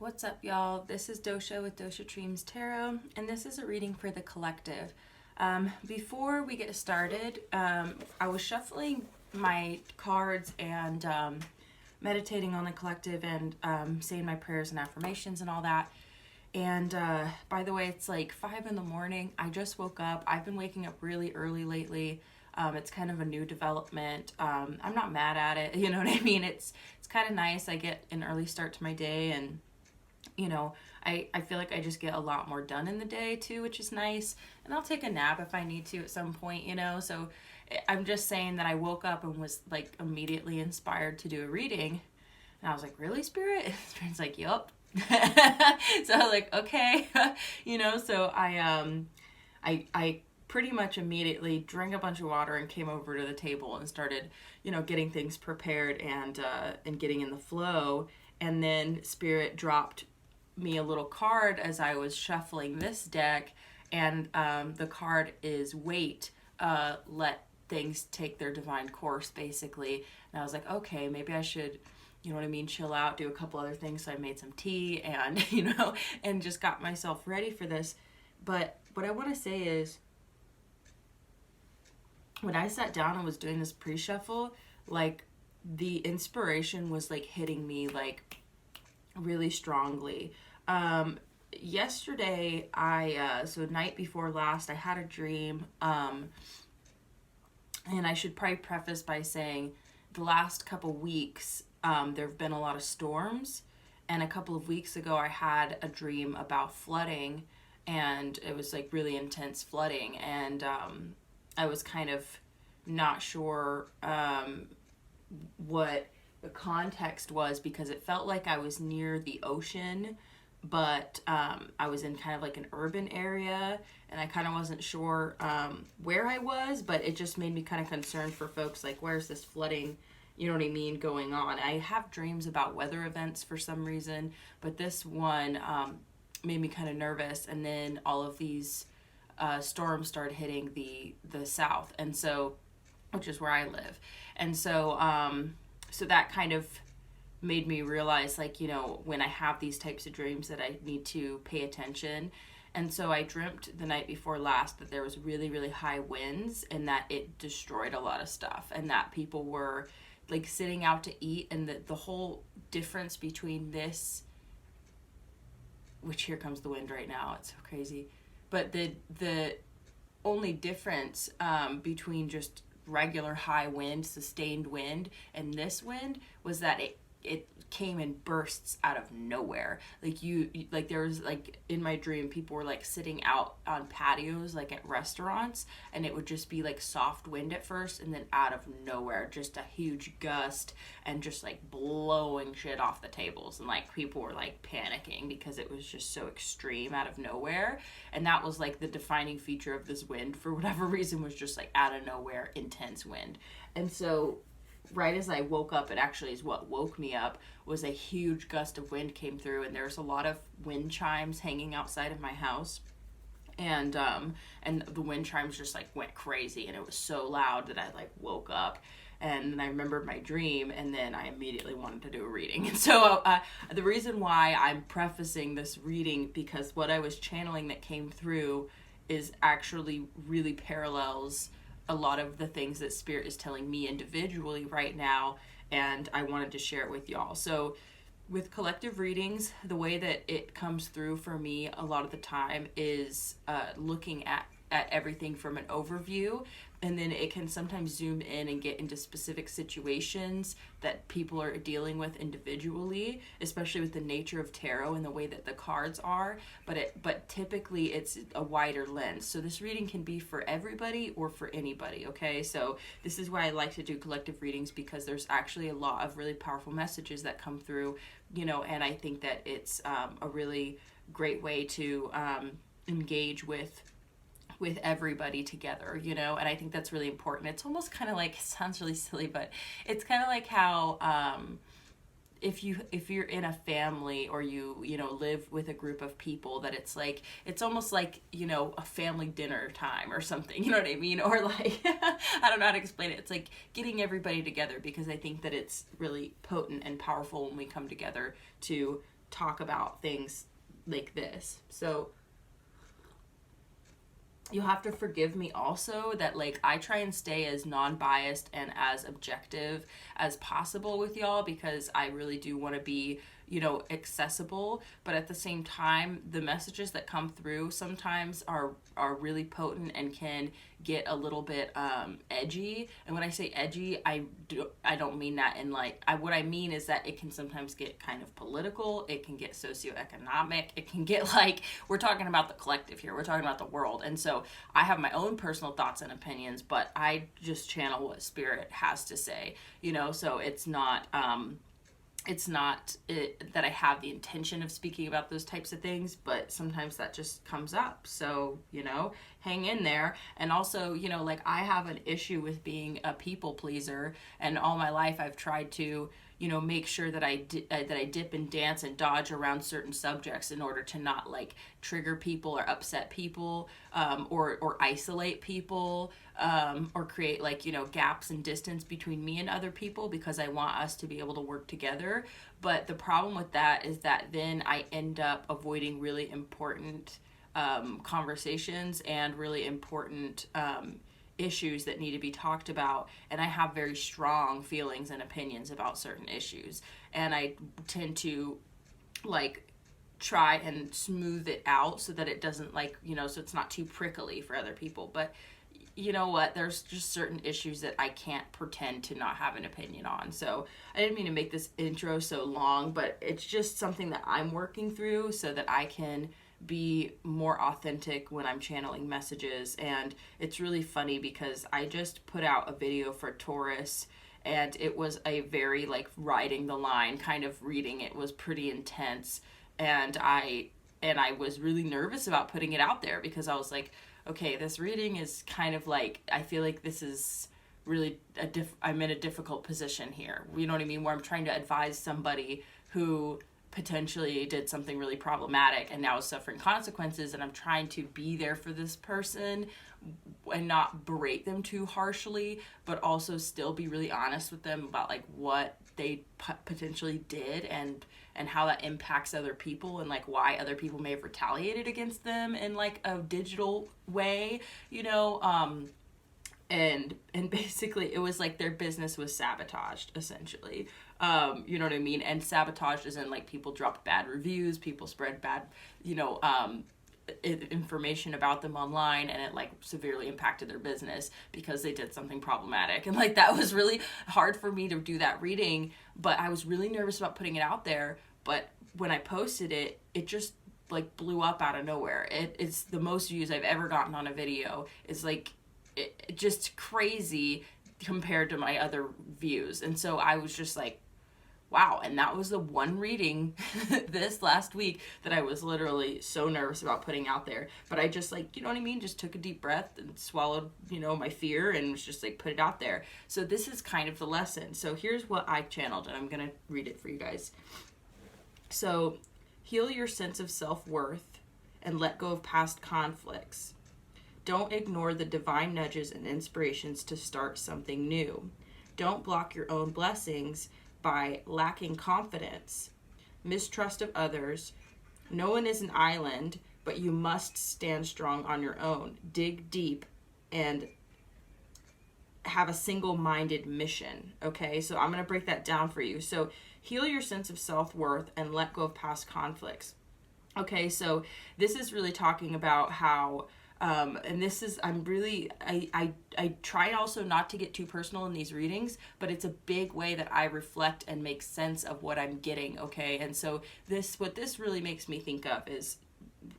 What's up, y'all? This is Dosha with DoshaDreamsTarot, and this is a reading for the collective. Before we get started, I was shuffling my cards and meditating on the collective and saying my prayers and affirmations and all that. And by the way, it's like 5 in the morning. I just woke up. I've been waking up really early lately. It's kind of a new development. I'm not mad at it. You know what I mean? It's kind of nice. I get an early start to my day, and I feel like I just get a lot more done in the day too, which is nice. And I'll take a nap if I need to at some point, So I'm just saying that I woke up and was like immediately inspired to do a reading. And I was like, really, Spirit? Spirit's like, yup. So I was like, okay. So I pretty much immediately drank a bunch of water and came over to the table and started, getting things prepared and getting in the flow. And then Spirit dropped me a little card as I was shuffling this deck, and the card is wait, let things take their divine course, basically. And I was like, okay, maybe I should, chill out, do a couple other things. So I made some tea and, and just got myself ready for this. But what I want to say is, when I sat down and was doing this pre-shuffle, like, the inspiration was like hitting me like really strongly. Yesterday, so night before last, I had a dream, and I should probably preface by saying the last couple weeks, there have been a lot of storms, and a couple of weeks ago, I had a dream about flooding, and it was like really intense flooding, and I was kind of not sure what the context was, because it felt like I was near the ocean, but I was in kind of like an urban area, and I kind of wasn't sure where I was, but it just made me kind of concerned for folks, like, where's this flooding, going on. I have dreams about weather events for some reason, but this one made me kind of nervous, and then all of these storms started hitting the south, and so, which is where I live, and so so that kind of made me realize, like, when I have these types of dreams, that I need to pay attention. And so I dreamt the night before last that there was really, really high winds, and that it destroyed a lot of stuff, and that people were like sitting out to eat, and the whole difference between this, which here comes the wind right now, it's so crazy, but the only difference between just regular high wind, sustained wind, and this wind was that it came in bursts out of nowhere. Like there was, like, in my dream, people were like sitting out on patios, like at restaurants, and it would just be like soft wind at first, and then out of nowhere, just a huge gust, and just like blowing shit off the tables, and like people were like panicking because it was just so extreme out of nowhere. And that was like the defining feature of this wind, for whatever reason, was just like out of nowhere, intense wind. And so right as I woke up, it actually is what woke me up, was a huge gust of wind came through, and there's a lot of wind chimes hanging outside of my house, and the wind chimes just like went crazy, and it was so loud that I like woke up, and then I remembered my dream, and then I immediately wanted to do a reading. And so the reason why I'm prefacing this reading, because what I was channeling that came through is actually really parallels a lot of the things that Spirit is telling me individually right now, and I wanted to share it with y'all. So with collective readings, the way that it comes through for me a lot of the time is looking at everything from an overview, and then it can sometimes zoom in and get into specific situations that people are dealing with individually, especially with the nature of tarot and the way that the cards are, but typically it's a wider lens. So this reading can be for everybody or for anybody, okay? So this is why I like to do collective readings, because there's actually a lot of really powerful messages that come through, and I think that it's a really great way to engage with everybody together, and I think that's really important. It's almost kind of like, it sounds really silly, but it's kind of like how if you're in a family, or you live with a group of people, that it's almost like a family dinner time or something, you know what I mean? Or like I don't know how to explain it. It's like getting everybody together, because I think that it's really potent and powerful when we come together to talk about things like this. So you'll have to forgive me also that, like, I try and stay as non-biased and as objective as possible with y'all, because I really do want to be, accessible. But at the same time, the messages that come through sometimes are really potent and can get a little bit edgy. And when I say edgy, I don't mean that in like, what I mean is that it can sometimes get kind of political. It can get socioeconomic. It can get like, we're talking about the collective here. We're talking about the world. And so I have my own personal thoughts and opinions, but I just channel what spirit has to say, so it's not that I have the intention of speaking about those types of things, but sometimes that just comes up. So, hang in there. And also, like, I have an issue with being a people pleaser, and all my life I've tried to, make sure that I dip and dance and dodge around certain subjects in order to not like trigger people or upset people, or isolate people, or create like, gaps and distance between me and other people, because I want us to be able to work together. But the problem with that is that then I end up avoiding really important conversations and really important issues that need to be talked about, and I have very strong feelings and opinions about certain issues, and I tend to like try and smooth it out so that it doesn't like, so it's not too prickly for other people. But you know what, there's just certain issues that I can't pretend to not have an opinion on. So I didn't mean to make this intro so long, but it's just something that I'm working through so that I can be more authentic when I'm channeling messages. And it's really funny because I just put out a video for Taurus, and it was a very like riding the line kind of reading. It was pretty intense, and I was really nervous about putting it out there because I was like, okay, this reading is kind of like, I feel like this is really I'm in a difficult position here. You know what I mean? Where I'm trying to advise somebody who potentially did something really problematic and now is suffering consequences, and I'm trying to be there for this person and not berate them too harshly, but also still be really honest with them about like what they potentially did and how that impacts other people, and like why other people may have retaliated against them in like a digital way, and basically it was like their business was sabotaged essentially. You know what I mean? And sabotaged as in like people dropped bad reviews, people spread bad, information about them online, and it like severely impacted their business because they did something problematic. And like that was really hard for me to do that reading, but I was really nervous about putting it out there. But when I posted it, it just like blew up out of nowhere. It's the most views I've ever gotten on a video. It's like it just crazy compared to my other views. And so I was just like, wow. And that was the one reading this last week that I was literally so nervous about putting out there. But I just like, you know what I mean? Just took a deep breath and swallowed, my fear, and was just like, put it out there. So this is kind of the lesson. So here's what I channeled, and I'm going to read it for you guys. So heal your sense of self-worth and let go of past conflicts. Don't ignore the divine nudges and inspirations to start something new. Don't block your own blessings by lacking confidence, mistrust of others. No one is an island, but you must stand strong on your own. Dig deep and have a single-minded mission, okay? So I'm going to break that down for you. So heal your sense of self-worth and let go of past conflicts. Okay, so this is really talking about how and this is, I try also not to get too personal in these readings, but it's a big way that I reflect and make sense of what I'm getting, okay? And so what this really makes me think of is,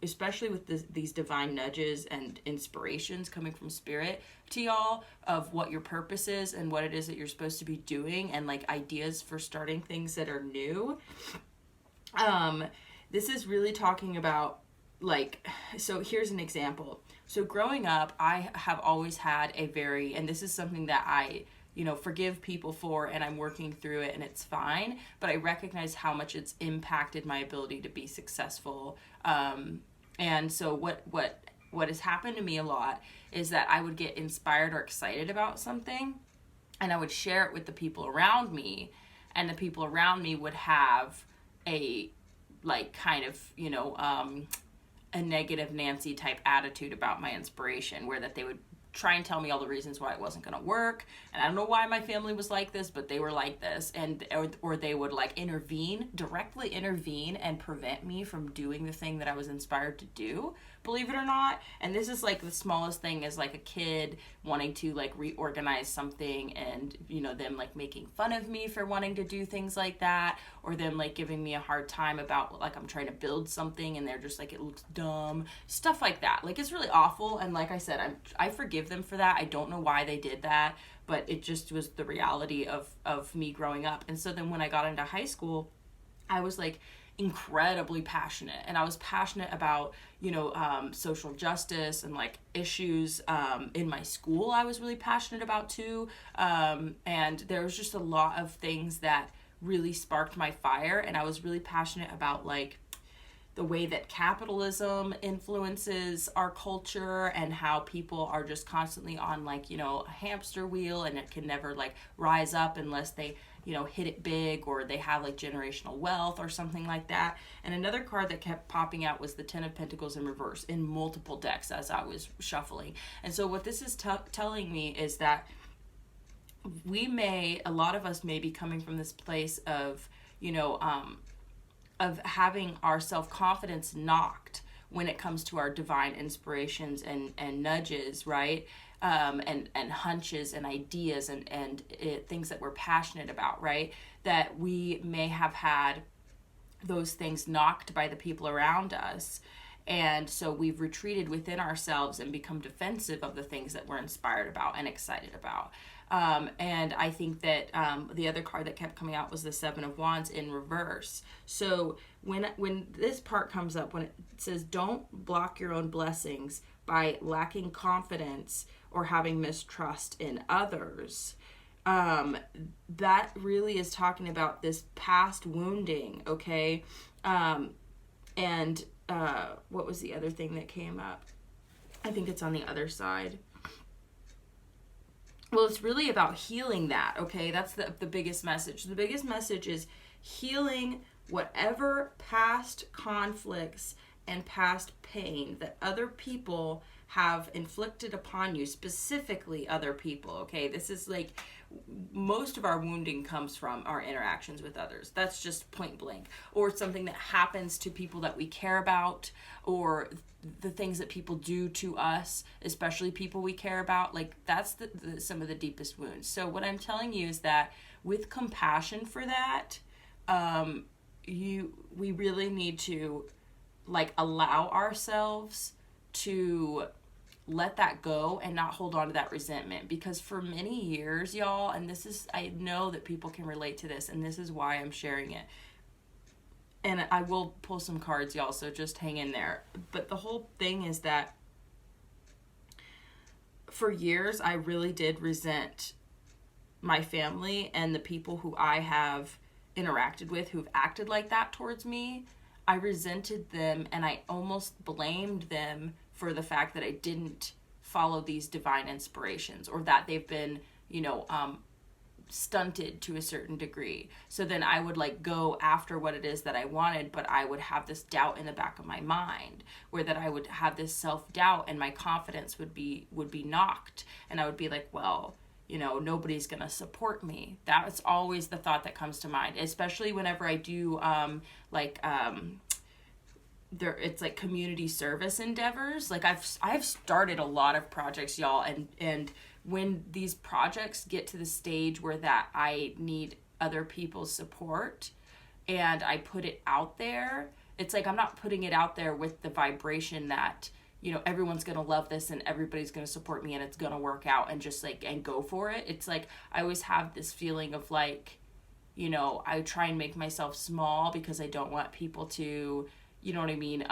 especially with these divine nudges and inspirations coming from spirit to y'all of what your purpose is and what it is that you're supposed to be doing, and like ideas for starting things that are new. This is really talking about like, so here's an example. So growing up, I have always had a very, and this is something that I, forgive people for, and I'm working through it and it's fine, but I recognize how much it's impacted my ability to be successful. And so what has happened to me a lot is that I would get inspired or excited about something, and I would share it with the people around me, and the people around me would have a like kind of, a negative Nancy type attitude about my inspiration, where that they would try and tell me all the reasons why it wasn't going to work. And I don't know why my family was like this, but they were like this. And or they would like directly intervene and prevent me from doing the thing that I was inspired to do, believe it or not. And this is like the smallest thing, is like a kid wanting to like reorganize something, and them like making fun of me for wanting to do things like that, or them like giving me a hard time about like I'm trying to build something and they're just like, it looks dumb, stuff like that. Like, it's really awful. And like I said, I forgive them for that. I don't know why they did that, but it just was the reality of me growing up. And so then when I got into high school, I was like incredibly passionate, and I was passionate about social justice and like issues in my school. I was really passionate about too, and there was just a lot of things that really sparked my fire. And I was really passionate about like the way that capitalism influences our culture, and how people are just constantly on like, a hamster wheel, and it can never like rise up unless they, hit it big, or they have like generational wealth or something like that. And another card that kept popping out was the Ten of Pentacles in reverse in multiple decks as I was shuffling. And so what this is telling me is that a lot of us may be coming from this place of, of having our self-confidence knocked when it comes to our divine inspirations and nudges, right? And hunches and ideas and things that we're passionate about, right? That we may have had those things knocked by the people around us. And so we've retreated within ourselves and become defensive of the things that we're inspired about and excited about. And I think that the other card that kept coming out was the Seven of Wands in reverse. So when this part comes up, when it says don't block your own blessings by lacking confidence or having mistrust in others, that really is talking about this past wounding, okay? And what was the other thing that came up? I think it's on the other side. Well, it's really about healing that, okay? That's the biggest message. The biggest message is healing whatever past conflicts and past pain that other people have inflicted upon you, specifically other people, okay? This is like, most of our wounding comes from our interactions with others. That's just point blank. Or it's something that happens to people that we care about, or the things that people do to us, especially people we care about. Like, that's some of the deepest wounds. So what I'm telling you is that with compassion for that, we really need to like allow ourselves to let that go and not hold on to that resentment. Because for many years, y'all, and this is, I know that people can relate to this, and this is why I'm sharing it. And I will pull some cards, y'all, so just hang in there. But the whole thing is that for years, I really did resent my family and the people who I have interacted with who've acted like that towards me. I resented them, and I almost blamed them for the fact that I didn't follow these divine inspirations, or that they've been, stunted to a certain degree. So then I would like go after what it is that I wanted, but I would have this doubt in the back of my mind, where that I would have this self-doubt, and my confidence would be knocked, and I would be like, well, nobody's gonna support me. That's always the thought that comes to mind, especially whenever I do it's like community service endeavors. Like I've started a lot of projects, y'all, and when these projects get to the stage where that I need other people's support and I put it out there, it's like I'm not putting it out there with the vibration that everyone's gonna love this and everybody's gonna support me and it's gonna work out and just like and go for it. It's like I always have this feeling of like, I try and make myself small because I don't want people to, you know what I mean,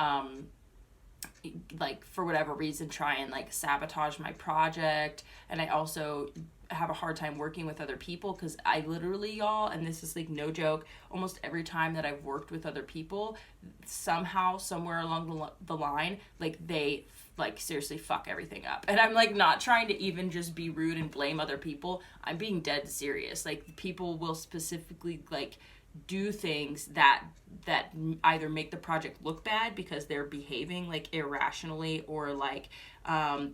like for whatever reason try and like sabotage my project. And I also have a hard time working with other people because I literally, y'all, and this is like no joke, almost every time that I've worked with other people, somehow, somewhere along the line, like they like seriously fuck everything up. And I'm like not trying to even just be rude and blame other people. I'm being dead serious. Like people will specifically like do things that that either make the project look bad because they're behaving like irrationally or like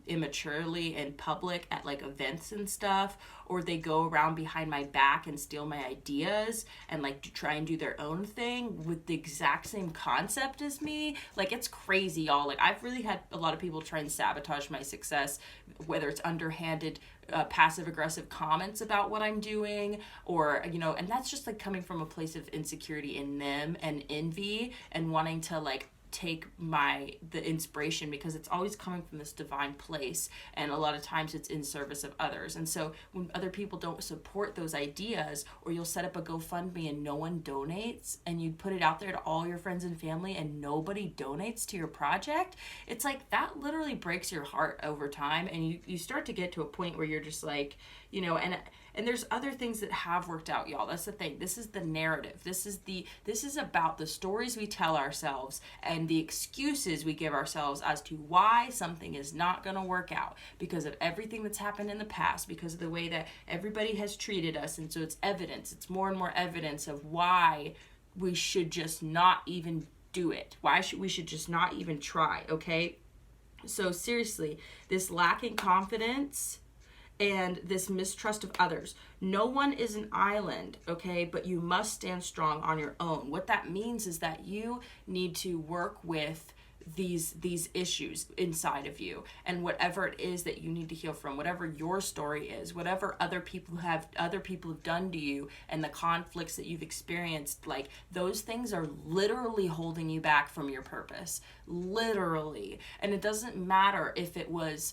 immaturely in public at like events and stuff, or they go around behind my back and steal my ideas and like try and do their own thing with the exact same concept as me. Like, it's crazy, y'all. Like, I've really had a lot of people try and sabotage my success, whether it's underhanded passive aggressive comments about what I'm doing, or, you know, and that's just like coming from a place of insecurity in them and envy and wanting to like take the inspiration, because it's always coming from this divine place, and a lot of times it's in service of others. And so when other people don't support those ideas, or you'll set up a GoFundMe and no one donates, and you put it out there to all your friends and family and nobody donates to your project, it's like that literally breaks your heart over time, and you start to get to a point where you're just like, you know, and there's other things that have worked out, y'all. That's the thing. This is the narrative. This is about the stories we tell ourselves and the excuses we give ourselves as to why something is not going to work out, because of everything that's happened in the past, because of the way that everybody has treated us. And so it's evidence. It's more and more evidence of why we should just not even do it. We should just not even try, okay? So seriously, this lacking confidence and this mistrust of others. No one is an island, okay? But you must stand strong on your own. What that means is that you need to work with these issues inside of you, and whatever it is that you need to heal from, whatever your story is, whatever other people have done to you, and the conflicts that you've experienced, like those things are literally holding you back from your purpose, literally. And it doesn't matter if it was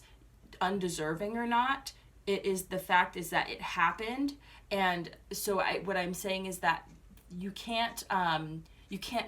undeserving or not. It is, the fact is that it happened. And so what I'm saying is that you can't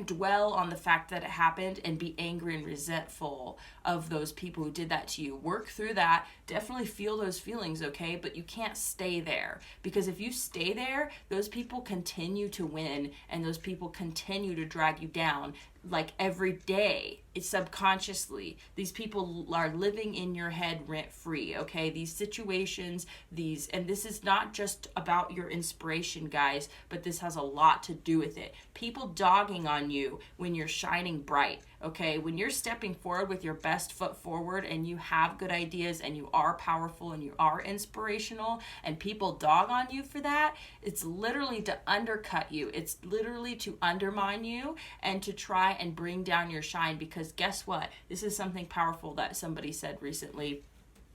dwell on the fact that it happened and be angry and resentful of those people who did that to you. Work through that. Definitely feel those feelings, okay? But you can't stay there, because if you stay there, those people continue to win, and those people continue to drag you down. Like every day, it's subconsciously. These people are living in your head rent free, okay? These situations, and this is not just about your inspiration, guys, but this has a lot to do with it. People dogging on you when you're shining bright, okay? When you're stepping forward with your best foot forward, and you have good ideas, and you are powerful, and you are inspirational, and people dog on you for that, it's literally to undercut you. It's literally to undermine you and to try and bring down your shine. Because guess what? This is something powerful that somebody said recently,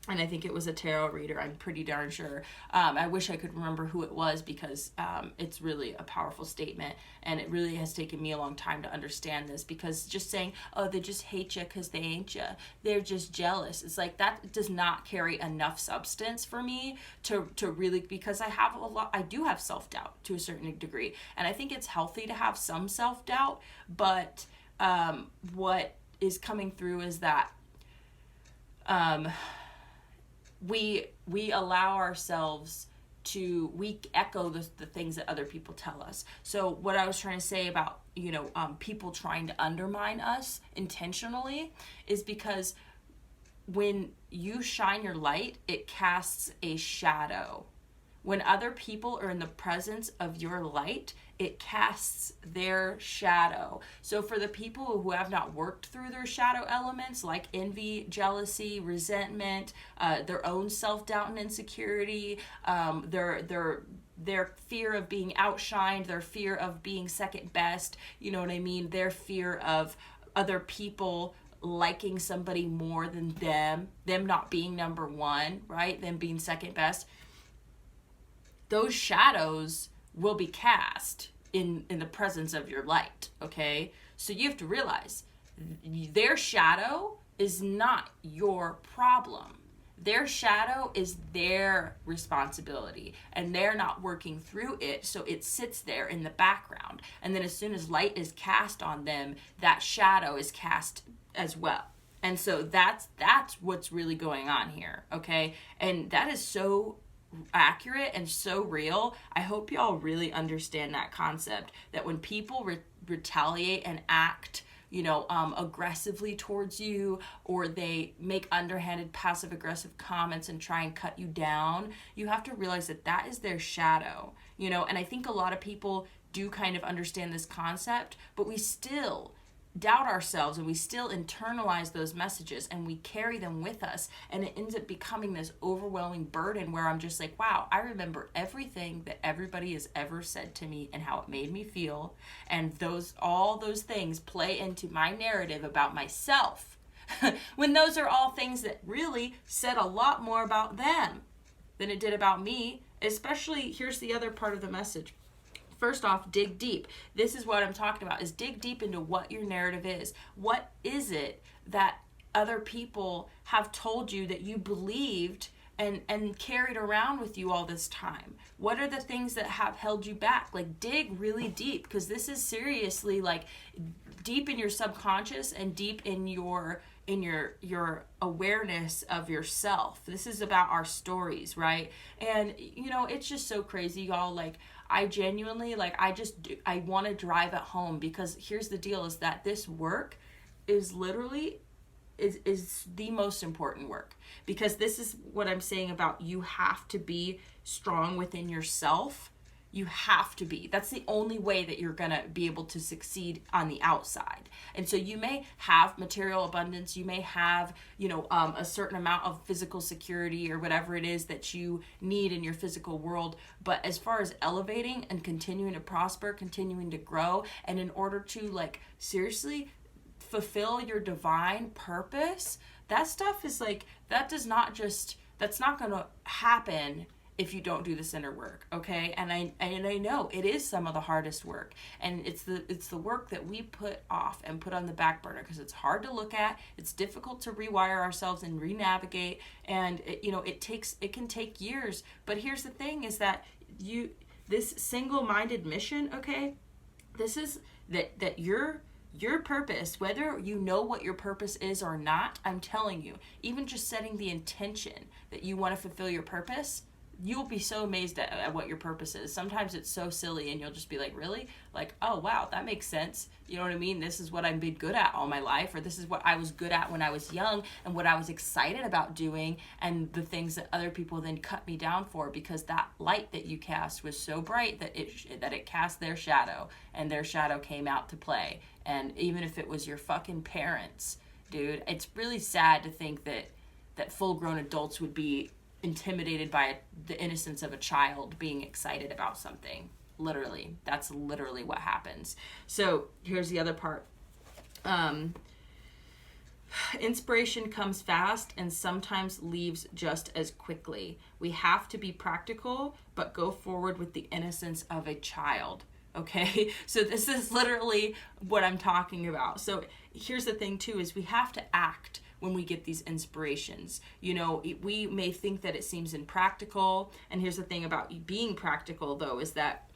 and I think it was a tarot reader, I'm pretty darn sure. I wish I could remember who it was, because it's really a powerful statement, and it really has taken me a long time to understand this, because just saying, oh, they just hate you because they ain't you, they're just jealous, it's like that does not carry enough substance for me to really, because I do have self-doubt to a certain degree, and I think it's healthy to have some self-doubt, but what is coming through is that we allow ourselves to, we echo the things that other people tell us. So what I was trying to say about, you know, people trying to undermine us intentionally is because when you shine your light, it casts a shadow. When other people are in the presence of your light, it casts their shadow. So for the people who have not worked through their shadow elements, like envy, jealousy, resentment, their own self-doubt and insecurity, their fear of being outshined, their fear of being second best, you know what I mean? Their fear of other people liking somebody more than them not being number one, right? Them being second best. Those shadows will be cast in the presence of your light, okay? So you have to realize their shadow is not your problem. Their shadow is their responsibility, and they're not working through it, so it sits there in the background. And then as soon as light is cast on them, that shadow is cast as well. And so that's what's really going on here, okay? And that is so accurate and so real. I hope y'all really understand that concept, that when people retaliate and act, you know, aggressively towards you, or they make underhanded passive aggressive comments and try and cut you down, you have to realize that that is their shadow, you know. And I think a lot of people do kind of understand this concept, but we still doubt ourselves and we still internalize those messages and we carry them with us, and it ends up becoming this overwhelming burden where I'm just like, wow, I remember everything that everybody has ever said to me and how it made me feel, and all those things play into my narrative about myself when those are all things that really said a lot more about them than it did about me. Especially, here's the other part of the message. First off, dig deep. This is what I'm talking about, is dig deep into what your narrative is. What is it that other people have told you that you believed and carried around with you all this time? What are the things that have held you back? Like, dig really deep, because this is seriously like deep in your subconscious and deep in your awareness of yourself. This is about our stories, right? And it's just so crazy, y'all. Like, I genuinely, I want to drive it home, because here's the deal, is that this work is literally is the most important work, because this is what I'm saying about, you have to be strong within yourself. You have to be. That's the only way that you're going to be able to succeed on the outside. And so you may have material abundance, you may have, a certain amount of physical security or whatever it is that you need in your physical world. But as far as elevating and continuing to prosper, continuing to grow, and in order to seriously fulfill your divine purpose, that stuff is that's not going to happen if you don't do this inner work, okay? And I know it is some of the hardest work, and it's the work that we put off and put on the back burner because it's hard to look at, it's difficult to rewire ourselves and re-navigate, and it can take years. But here's the thing, is that this single-minded mission, okay? This is that your purpose, whether you know what your purpose is or not, I'm telling you, even just setting the intention that you want to fulfill your purpose, you'll be so amazed at what your purpose is. Sometimes it's so silly and you'll just be like, really? Oh, wow, that makes sense. You know what I mean? This is what I've been good at all my life, or this is what I was good at when I was young and what I was excited about doing, and the things that other people then cut me down for, because that light that you cast was so bright that it cast their shadow, and their shadow came out to play. And even if it was your fucking parents, dude, it's really sad to think that full-grown adults would be intimidated by the innocence of a child being excited about something. Literally, that's literally what happens. So here's the other part. Inspiration comes fast and sometimes leaves just as quickly. We have to be practical, but go forward with the innocence of a child. Okay, so this is literally what I'm talking about. So here's the thing too, is we have to act when we get these inspirations. We may think that it seems impractical, and here's the thing about being practical though, is that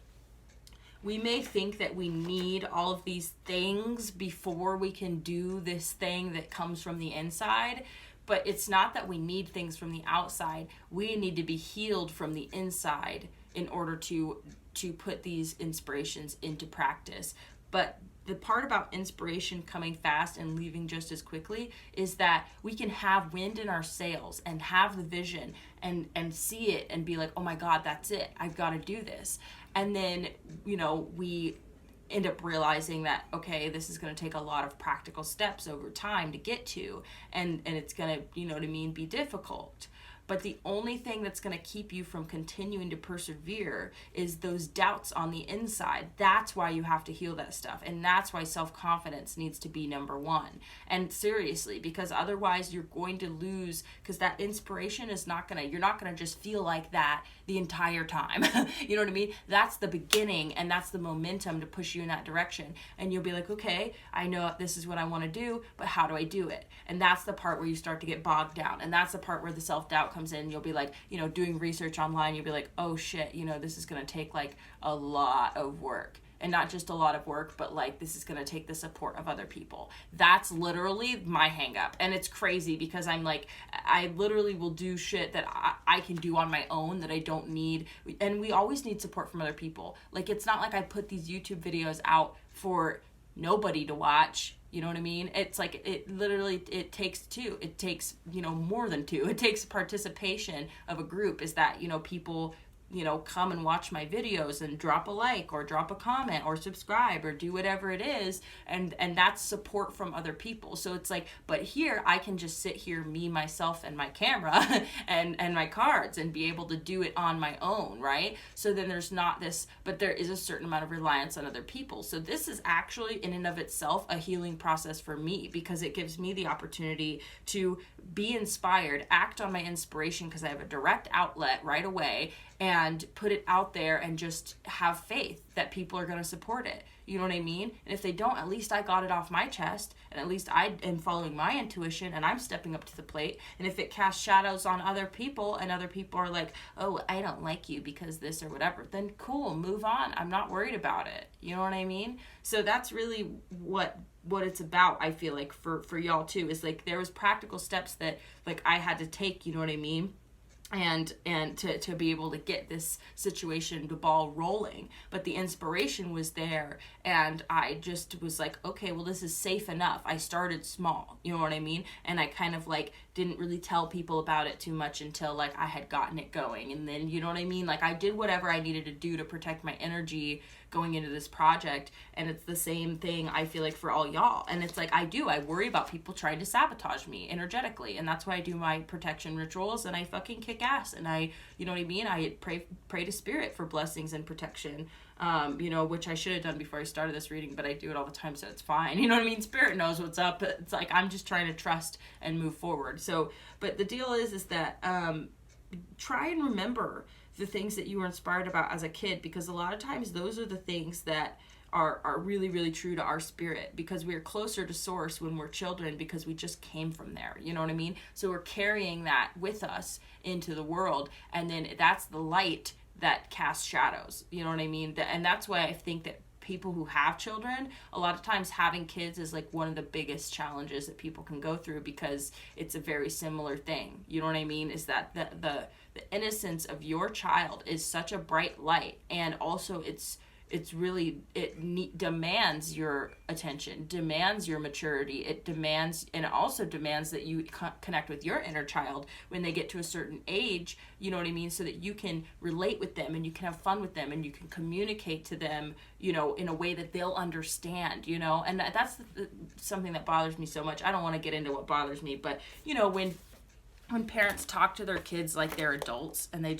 we may think that we need all of these things before we can do this thing that comes from the inside. But it's not that we need things from the outside. We need to be healed from the inside in order to put these inspirations into practice. But the part about inspiration coming fast and leaving just as quickly is that we can have wind in our sails and have the vision and see it and be like, oh my God, that's it. I've got to do this. And then, we end up realizing that, okay, this is going to take a lot of practical steps over time to get to, and it's going to, be difficult. But the only thing that's going to keep you from continuing to persevere is those doubts on the inside. That's why you have to heal that stuff. And that's why self-confidence needs to be number one. And seriously, because otherwise you're going to lose, because that inspiration is you're not going to just feel like that the entire time. You know what I mean? That's the beginning, and that's the momentum to push you in that direction. And you'll be like, okay, I know this is what I want to do, but how do I do it? And that's the part where you start to get bogged down. And that's the part where the self-doubt comes in. You'll be like, doing research online, you'll be like, oh shit, this is going to take a lot of work. And not just a lot of work, but this is going to take the support of other people. That's literally my hang up. And it's crazy because I'm I literally will do shit that I can do on my own that I don't need. And we always need support from other people. It's not like I put these YouTube videos out for nobody to watch. You know what I mean? It's it takes two. It takes, more than two. It takes participation of a group, is that, people come and watch my videos and drop a like or drop a comment or subscribe or do whatever it is. And that's support from other people. So it's like, but here I can just sit here, me, myself, and my camera and my cards, and be able to do it on my own, right? So then there's not this, but there is a certain amount of reliance on other people. So this is actually in and of itself a healing process for me, because it gives me the opportunity to be inspired, act on my inspiration, because I have a direct outlet right away, and put it out there and just have faith that people are going to support it. You know what I mean? And if they don't, at least I got it off my chest, and at least I am following my intuition, and I'm stepping up to the plate. And if it casts shadows on other people, and other people are like, oh, I don't like you because this or whatever, then cool, move on. I'm not worried about it. You know what I mean? So that's really what it's about. I feel like for y'all too, is like there was practical steps that like I had to take, you know what I mean? And to be able to get this situation, the ball rolling. But the inspiration was there, and I just was like, okay, well, this is safe enough. I started small, you know what I mean? And I kind of like didn't really tell people about it too much until like I had gotten it going. And then, you know what I mean? Like I did whatever I needed to do to protect my energy going into this project. And it's the same thing I feel like for all y'all. And it's like I worry about people trying to sabotage me energetically, and that's why I do my protection rituals, and I fucking kick ass, and I, you know what I mean, I pray to spirit for blessings and protection, which I should have done before I started this reading, but I do it all the time, so it's fine. You know what I mean? Spirit knows what's up. It's like I'm just trying to trust and move forward. So, but the deal is that try and remember the things that you were inspired about as a kid, because a lot of times those are the things that are really, really true to our spirit, because we're closer to source when we're children, because we just came from there. You know what I mean? So we're carrying that with us into the world, and then that's the light that casts shadows. You know what I mean? And that's why I think that people who have children, a lot of times having kids is like one of the biggest challenges that people can go through, because it's a very similar thing. You know what I mean? Is that the innocence of your child is such a bright light, and also it demands your attention, demands your maturity. It demands, and it also demands that you connect with your inner child when they get to a certain age, you know what I mean? So that you can relate with them, and you can have fun with them, and you can communicate to them, in a way that they'll understand, and that's something that bothers me so much. I don't want to get into what bothers me, but when parents talk to their kids like they're adults, and I'm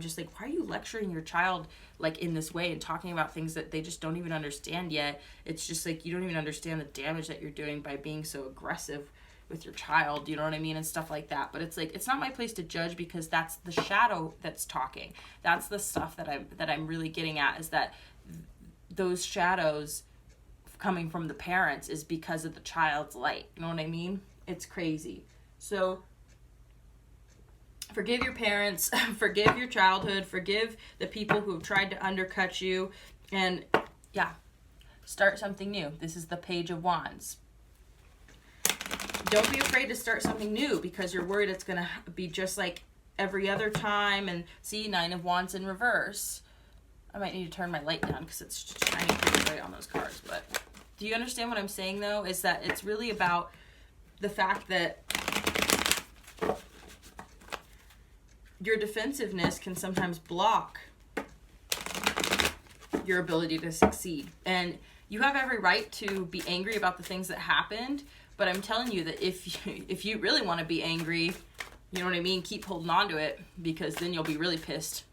just like, why are you lecturing your child like in this way and talking about things that they just don't even understand yet? It's just like, you don't even understand the damage that you're doing by being so aggressive with your child, you know what I mean, and stuff like that. But it's like, it's not my place to judge, because that's the shadow that's talking. That's the stuff that I'm really getting at, is that those shadows coming from the parents is because of the child's light. You know what I mean? It's crazy. So forgive your parents, forgive your childhood, forgive the people who have tried to undercut you, and start something new. This is the Page of Wands. Don't be afraid to start something new, because you're worried it's going to be just like every other time. And see, 9 of Wands in reverse. I might need to turn my light down because it's just shining pretty bright on those cards. But do you understand what I'm saying, though? Is that it's really about the fact that your defensiveness can sometimes block your ability to succeed. And you have every right to be angry about the things that happened, but I'm telling you that if you really want to be angry, you know what I mean, keep holding on to it, because then you'll be really pissed.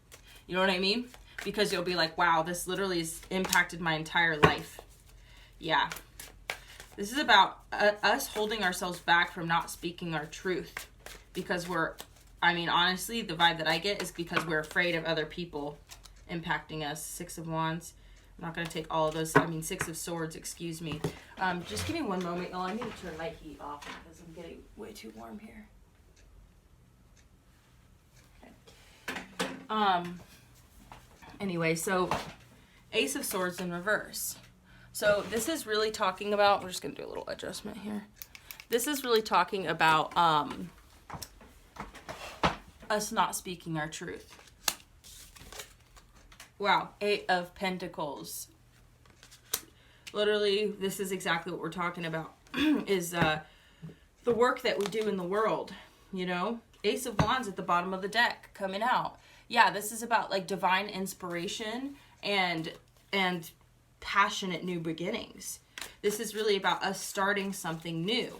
You know what I mean? Because you'll be like, wow, this literally has impacted my entire life. Yeah. This is about us holding ourselves back from not speaking our truth, because honestly, the vibe that I get is because we're afraid of other people impacting us. 6 of Wands. I'm not going to take all of those. 6 of Swords, excuse me. Just give me one moment. Oh, I need to turn my heat off because I'm getting way too warm here. Okay. Anyway, so Ace of Swords in reverse. So this is really talking about, we're just going to do a little adjustment here. This is really talking about us not speaking our truth. Wow, 8 of Pentacles. Literally, this is exactly what we're talking about, is the work that we do in the world, Ace of Wands at the bottom of the deck coming out. Yeah, this is about like divine inspiration and passionate new beginnings. This is really about us starting something new.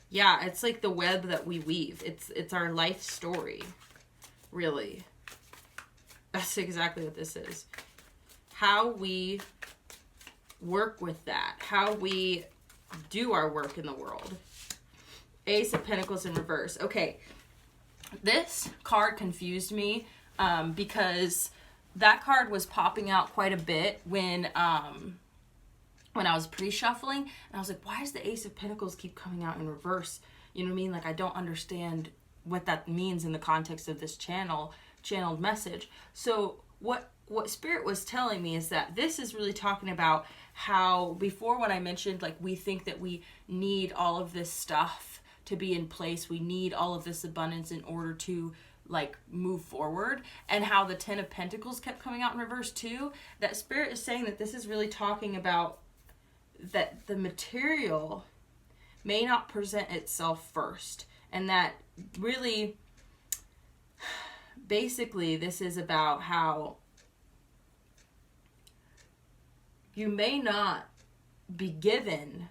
Yeah, it's like the web that we weave. It's our life story, really. That's exactly what this is. How we work with that, how we do our work in the world. Ace of Pentacles in reverse. Okay, this card confused me because that card was popping out quite a bit when I was pre-shuffling, and I was like, why does the Ace of Pentacles keep coming out in reverse? You know what I mean? Like, I don't understand what that means in the context of this channeled message. So what Spirit was telling me is that this is really talking about how, before when I mentioned, like, we think that we need all of this stuff to be in place, we need all of this abundance in order to, like, move forward, and how the Ten of Pentacles kept coming out in reverse too. That Spirit is saying that this is really talking about that the material may not present itself first, and that really, basically, this is about how you may not be given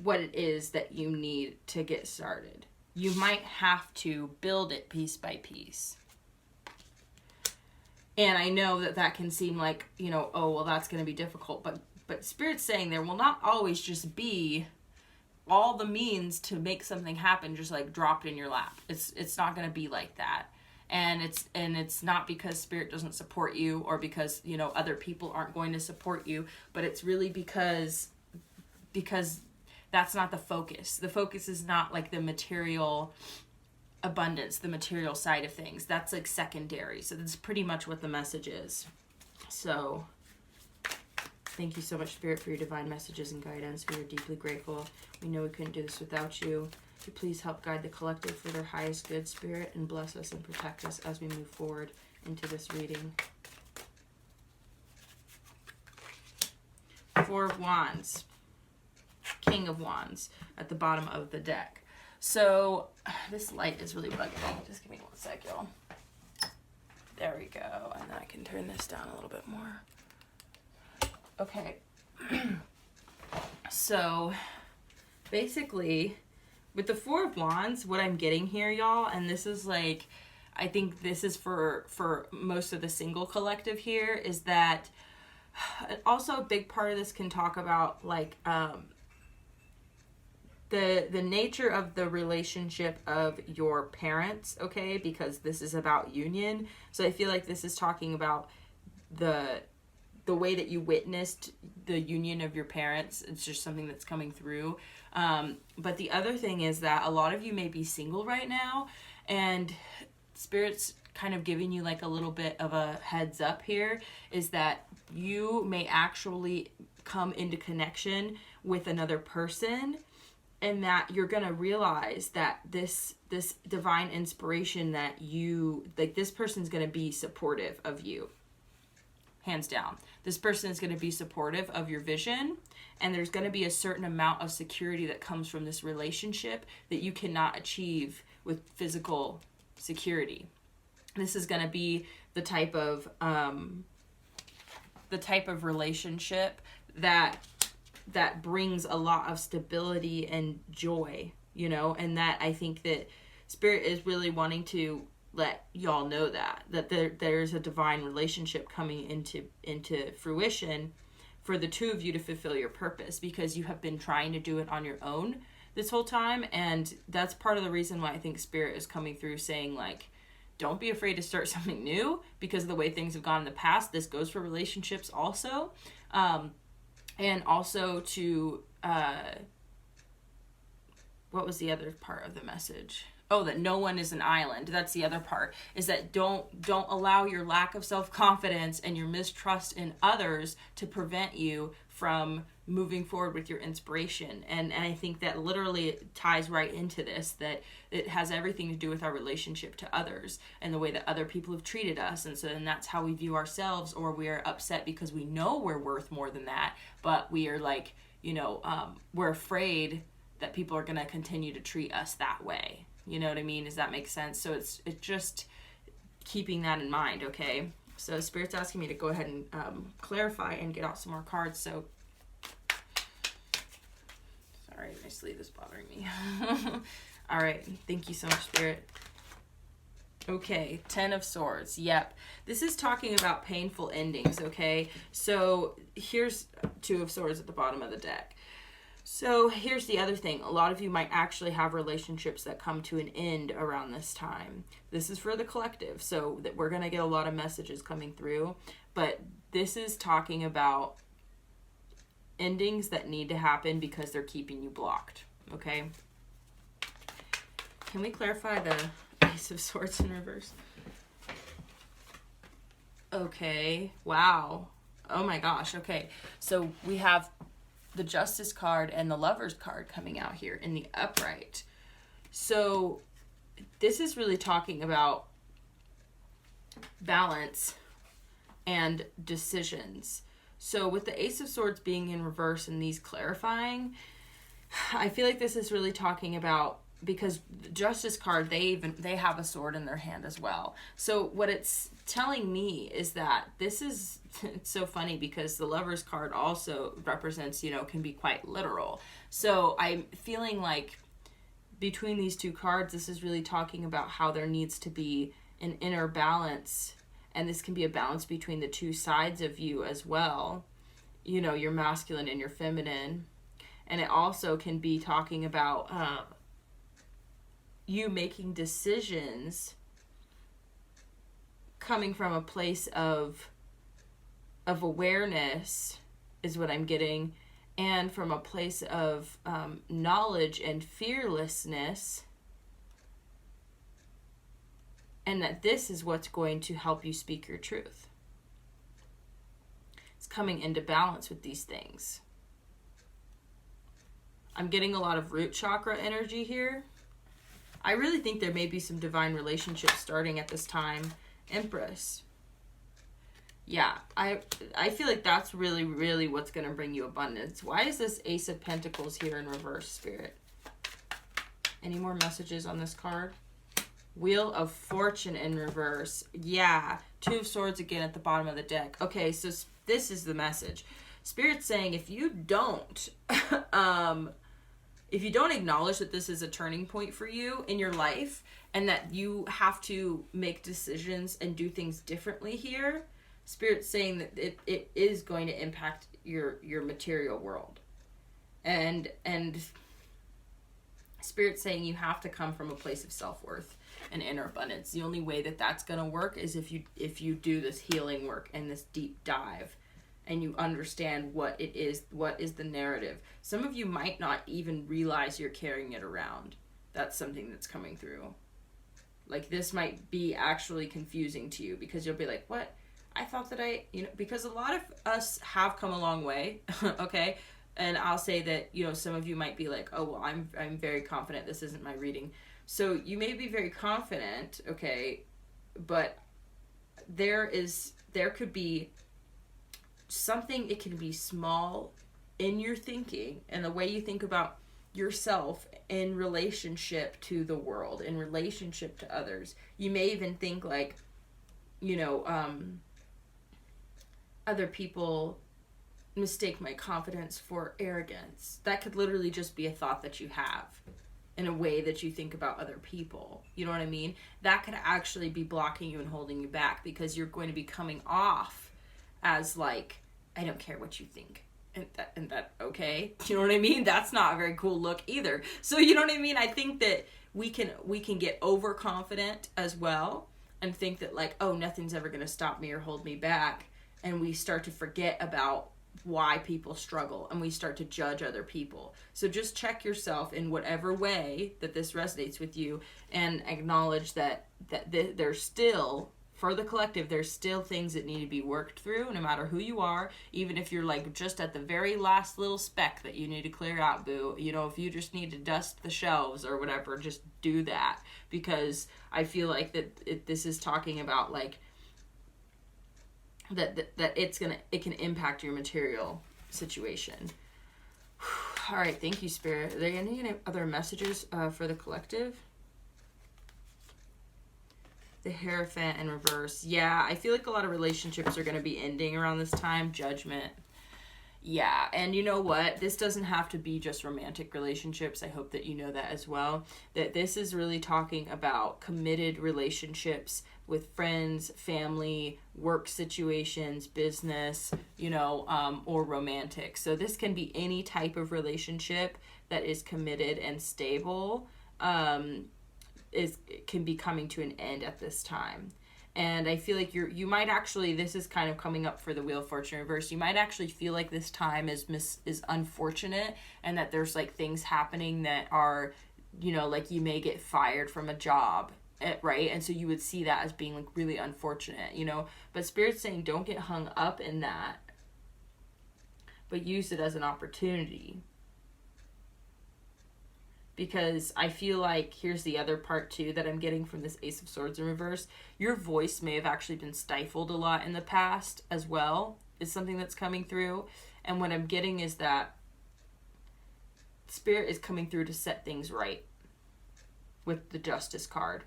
what it is that you need to get started. You might have to build it piece by piece. And I know that that can seem like, you know, oh, well, that's going to be difficult. But Spirit's saying there will not always just be all the means to make something happen just like dropped in your lap. It's not going to be like that. And it's not because Spirit doesn't support you, or because, you know, other people aren't going to support you, but it's really because that's not the focus. The focus is not like the material abundance, the material side of things. That's like secondary. So that's pretty much what the message is. So thank you so much, Spirit, for your divine messages and guidance. We are deeply grateful. We know we couldn't do this without you. Would you please help guide the collective for their highest good, Spirit, and bless us and protect us as we move forward into this reading. Four of Wands. King of Wands at the bottom of the deck. So this light is really bugging me. Just give me one sec, y'all. There we go. And then I can turn this down a little bit more. Okay. So basically, with the Four of Wands, what I'm getting here, y'all, and this is like, I think this is for most of the single collective here, is that also a big part of this can talk about like the nature of the relationship of your parents, okay? Because this is about union. So I feel like this is talking about the way that you witnessed the union of your parents. It's just something that's coming through. But the other thing is that a lot of you may be single right now, and Spirit's kind of giving you like a little bit of a heads up here, is that you may actually come into connection with another person, and that you're going to realize that this divine inspiration that you, like, this person's going to be supportive of you. Hands down. This person is going to be supportive of your vision, and there's going to be a certain amount of security that comes from this relationship that you cannot achieve with physical security. This is going to be the type of relationship that brings a lot of stability and joy, you know, and that I think that Spirit is really wanting to let y'all know that there's a divine relationship coming into fruition for the two of you to fulfill your purpose, because you have been trying to do it on your own this whole time. And that's part of the reason why I think Spirit is coming through saying, like, don't be afraid to start something new, because of the way things have gone in the past. This goes for relationships also. And also to, what was the other part of the message? Oh, that no one is an island. That's the other part, is that don't allow your lack of self-confidence and your mistrust in others to prevent you from moving forward with your inspiration. And I think that literally ties right into this, that it has everything to do with our relationship to others and the way that other people have treated us. And so then that's how we view ourselves, or we are upset because we know we're worth more than that, but we are like, you know, we're afraid that people are going to continue to treat us that way. You know what I mean? Does that make sense? So it's just keeping that in mind, okay? So Spirit's asking me to go ahead and clarify and get out some more cards. So, sorry, my sleeve is bothering me. All right, thank you so much, Spirit. Okay, 10 of Swords. Yep. This is talking about painful endings, okay? So here's 2 of Swords at the bottom of the deck. So here's the other thing. A lot of you might actually have relationships that come to an end around this time. This is for the collective, so that we're going to get a lot of messages coming through. But this is talking about endings that need to happen because they're keeping you blocked, okay? Can we clarify the Ace of Swords in reverse? Okay, wow. Oh my gosh, okay. So we have the Justice card and the Lovers card coming out here in the upright. So this is really talking about balance and decisions. So with the Ace of Swords being in reverse and these clarifying, I feel like this is really talking about, because the Justice card, they have a sword in their hand as well. So what it's telling me is that this is, it's so funny because the Lovers card also represents, can be quite literal. So I'm feeling like between these 2 cards, this is really talking about how there needs to be an inner balance, and this can be a balance between the 2 sides of you as well, your masculine and your feminine. And it also can be talking about you making decisions coming from a place of awareness is what I'm getting, and from a place of knowledge and fearlessness, and that this is what's going to help you speak your truth. It's coming into balance with these things. I'm getting a lot of root chakra energy here. I really think there may be some divine relationships starting at this time. Empress. Yeah, I feel like that's really, really what's going to bring you abundance. Why is this Ace of Pentacles here in reverse, Spirit? Any more messages on this card? Wheel of Fortune in reverse. Yeah, 2 of Swords again at the bottom of the deck. Okay, so this is the message. Spirit's saying if you don't acknowledge that this is a turning point for you in your life and that you have to make decisions and do things differently here, Spirit's saying that it is going to impact your material world. And Spirit's saying you have to come from a place of self-worth and inner abundance. The only way that that's going to work is if you do this healing work and this deep dive, and you understand what it is, what is the narrative. Some of you might not even realize you're carrying it around. That's something that's coming through. Like, this might be actually confusing to you because you'll be like, what? I thought that because a lot of us have come a long way, okay? And I'll say that, some of you might be like, oh, well, I'm very confident this isn't my reading. So you may be very confident, okay, but there could be something, it can be small in your thinking and the way you think about yourself in relationship to the world, in relationship to others. You may even think like, other people mistake my confidence for arrogance. That could literally just be a thought that you have in a way that you think about other people. You know what I mean? That could actually be blocking you and holding you back because you're going to be coming off as like, I don't care what you think. And that okay? You know what I mean? That's not a very cool look either. So you know what I mean? I think that we can get overconfident as well and think that like, oh, nothing's ever going to stop me or hold me back. And we start to forget about why people struggle and we start to judge other people. So just check yourself in whatever way that this resonates with you and acknowledge that there's still, for the collective, there's still things that need to be worked through no matter who you are. Even if you're like just at the very last little speck that you need to clear out, boo. If you just need to dust the shelves or whatever, just do that. Because I feel like this is talking about like that it can impact your material situation. All right, thank you, Spirit. Are there any other messages for the collective? The Hierophant in reverse. Yeah, I feel like a lot of relationships are going to be ending around this time. Judgment. Yeah, and you know what? This doesn't have to be just romantic relationships. I hope that you know that as well. That this is really talking about committed relationships with friends, family, work situations, business, or romantic. So this can be any type of relationship that is committed and stable, can be coming to an end at this time. And I feel like you might actually, this is kind of coming up for the Wheel of Fortune reverse, you might actually feel like this time is unfortunate, and that there's like things happening that are, like you may get fired from a job, right? And so you would see that as being like really unfortunate, but Spirit's saying don't get hung up in that, but use it as an opportunity. Because I feel like, here's the other part too that I'm getting from this Ace of Swords in reverse. Your voice may have actually been stifled a lot in the past as well, is something that's coming through. And what I'm getting is that Spirit is coming through to set things right with the Justice card.